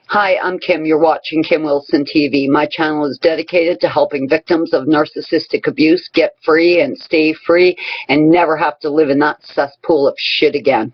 Hi, I'm Kim. You're watching Kim Wilson TV. My channel is dedicated to helping victims of narcissistic abuse get free and stay free and never have to live in that cesspool of shit again.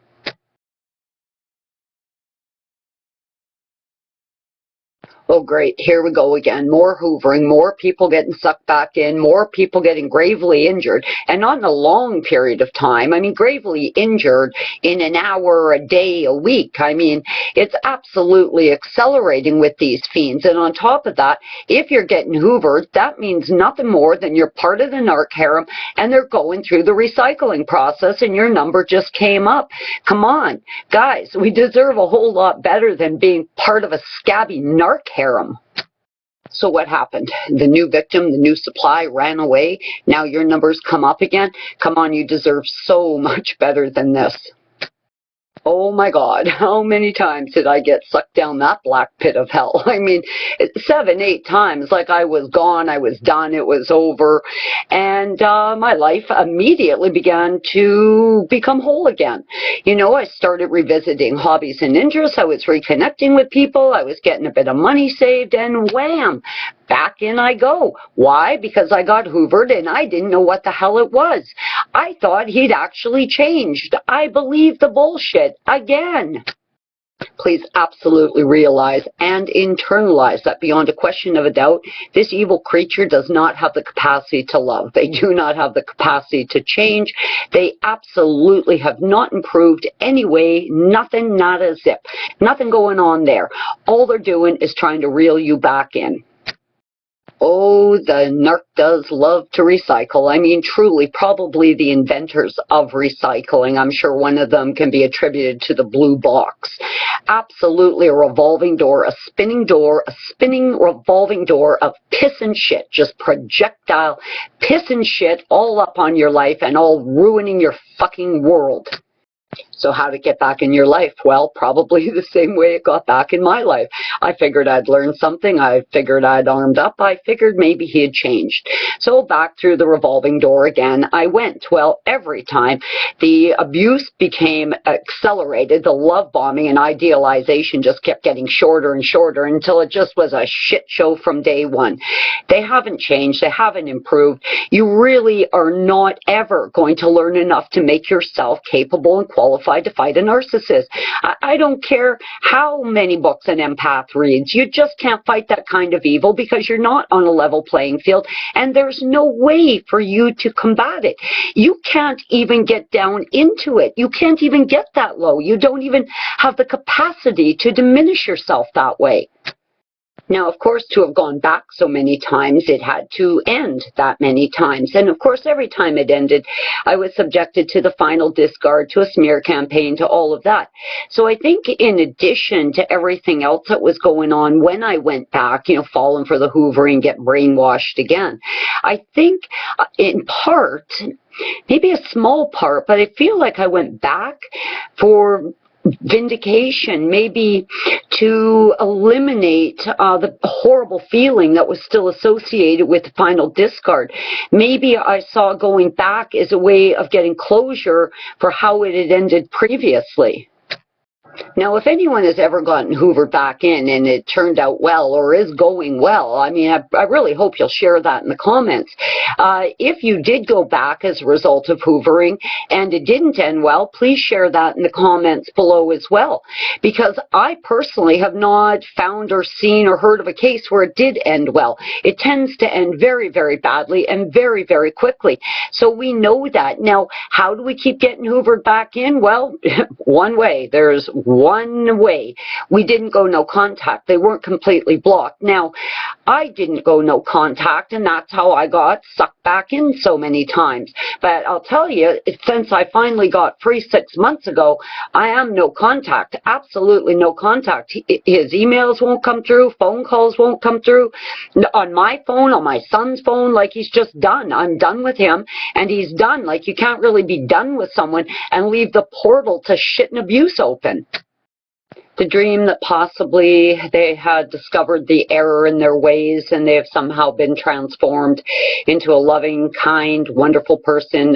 Oh, great. Here we go again. More hoovering, more people getting sucked back in, more people getting gravely injured, and not in a long period of time. I mean, gravely injured in an hour, a day, a week. I mean, it's absolutely accelerating with these fiends. And on top of that, if you're getting hoovered, that means nothing more than you're part of the narc harem and they're going through the recycling process and your number just came up. Come on, guys, we deserve a whole lot better than being part of a scabby narc harem. So what happened? The new victim, the new supply ran away. Now your numbers come up again. Come on, you deserve so much better than this. Oh my God, how many times did I get sucked down that black pit of hell? I mean, 7, 8 times, like I was gone, I was done, it was over. And my life immediately began to become whole again. You know, I started revisiting hobbies and interests. I was reconnecting with people. I was getting a bit of money saved, and wham, back in I go. Why? Because I got hoovered and I didn't know what the hell it was. I thought he'd actually changed. I believed the bullshit again. Please absolutely realize and internalize that beyond a question of a doubt, this evil creature does not have the capacity to love. They do not have the capacity to change. They absolutely have not improved anyway. Nothing, not a zip. Nothing going on there. All they're doing is trying to reel you back in. Oh, the narc does love to recycle. I mean, truly, probably the inventors of recycling. I'm sure one of them can be attributed to the blue box. Absolutely a revolving door, a spinning revolving door of piss and shit, just projectile piss and shit all up on your life and all ruining your fucking world. So how to get back in your life? Well, probably the same way it got back in my life. I figured I'd learned something. I figured I'd armed up. I figured maybe he had changed. So back through the revolving door again I went. Well, every time the abuse became accelerated, the love bombing and idealization just kept getting shorter and shorter until it just was a shit show from day one. They haven't changed. They haven't improved. You really are not ever going to learn enough to make yourself capable and qualified to fight a narcissist. I don't care how many books an empath reads. You just can't fight that kind of evil because you're not on a level playing field and there's no way for you to combat it. You can't even get down into it. You can't even get that low. You don't even have the capacity to diminish yourself that way. Now, of course, to have gone back so many times, it had to end that many times. And of course, every time it ended, I was subjected to the final discard, to a smear campaign, to all of that. So I think in addition to everything else that was going on when I went back, you know, falling for the hoovering, get brainwashed again, I think in part, maybe a small part, but I feel like I went back for vindication, maybe to eliminate the horrible feeling that was still associated with the final discard. Maybe I saw going back as a way of getting closure for how it had ended previously. Now, if anyone has ever gotten hoovered back in and it turned out well or is going well, I mean, I really hope you'll share that in the comments. If you did go back as a result of hoovering and it didn't end well, please share that in the comments below as well. Because I personally have not found or seen or heard of a case where it did end well. It tends to end very, very badly and very, very quickly. So we know that. Now, how do we keep getting hoovered back in? Well, one way. There's one way. We didn't go no contact. They weren't completely blocked. Now, I didn't go no contact, and that's how I got sucked back in so many times. But I'll tell you, since I finally got free 6 months ago, I am no contact. Absolutely no contact. His emails won't come through. Phone calls won't come through. On my phone, on my son's phone, like he's just done. I'm done with him, and he's done. Like you can't really be done with someone and leave the portal to shit and abuse open. The dream that possibly they had discovered the error in their ways and they have somehow been transformed into a loving, kind, wonderful person.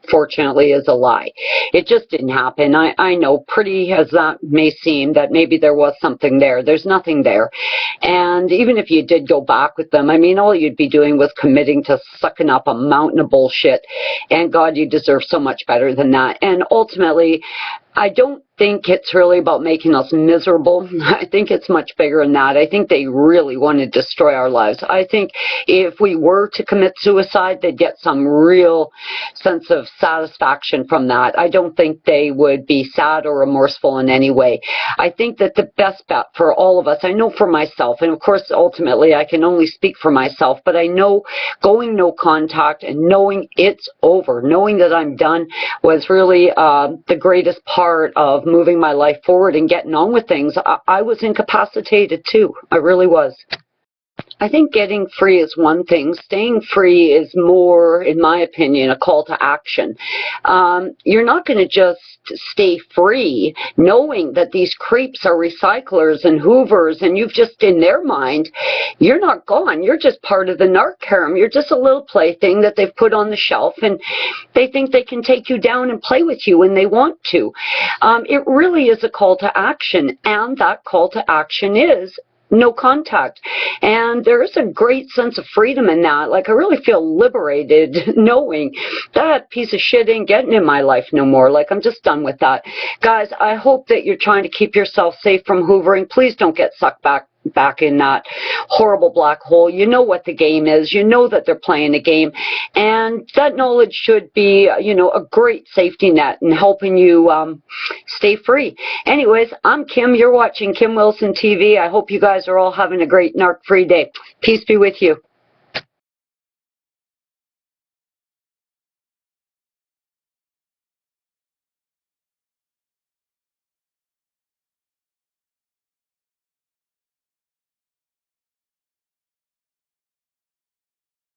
fortunately, is a lie. It just didn't happen. I know, pretty as that may seem, that maybe there was something there. There's nothing there. And even if you did go back with them, I mean, all you'd be doing was committing to sucking up a mountain of bullshit. And God, you deserve so much better than that. And ultimately, I don't think it's really about making us miserable. I think it's much bigger than that. I think they really want to destroy our lives. I think if we were to commit suicide, they'd get some real sense of satisfaction from that. I don't think they would be sad or remorseful in any way. I think that the best bet for all of us, I know for myself, and of course ultimately I can only speak for myself, but I know going no contact and knowing it's over, knowing that I'm done, was really the greatest part of moving my life forward and getting on with things. I was incapacitated too. I really was. I think getting free is one thing. Staying free is more, in my opinion, a call to action. You're not going to just stay free knowing that these creeps are recyclers and hoovers, and you've just, in their mind, you're not gone. You're just part of the narc harem. You're just a little plaything that they've put on the shelf, and they think they can take you down and play with you when they want to. It really is a call to action, and that call to action is no contact. And there is a great sense of freedom in that. Like, I really feel liberated knowing that piece of shit ain't getting in my life no more. Like, I'm just done with that. Guys, I hope that you're trying to keep yourself safe from hoovering. Please don't get sucked back in that horrible black hole. You know what the game is. You know that they're playing a game. And that knowledge should be, you know, a great safety net in helping you stay free. Anyways, I'm Kim. You're watching Kim Wilson TV. I hope you guys are all having a great narc-free day. Peace be with you.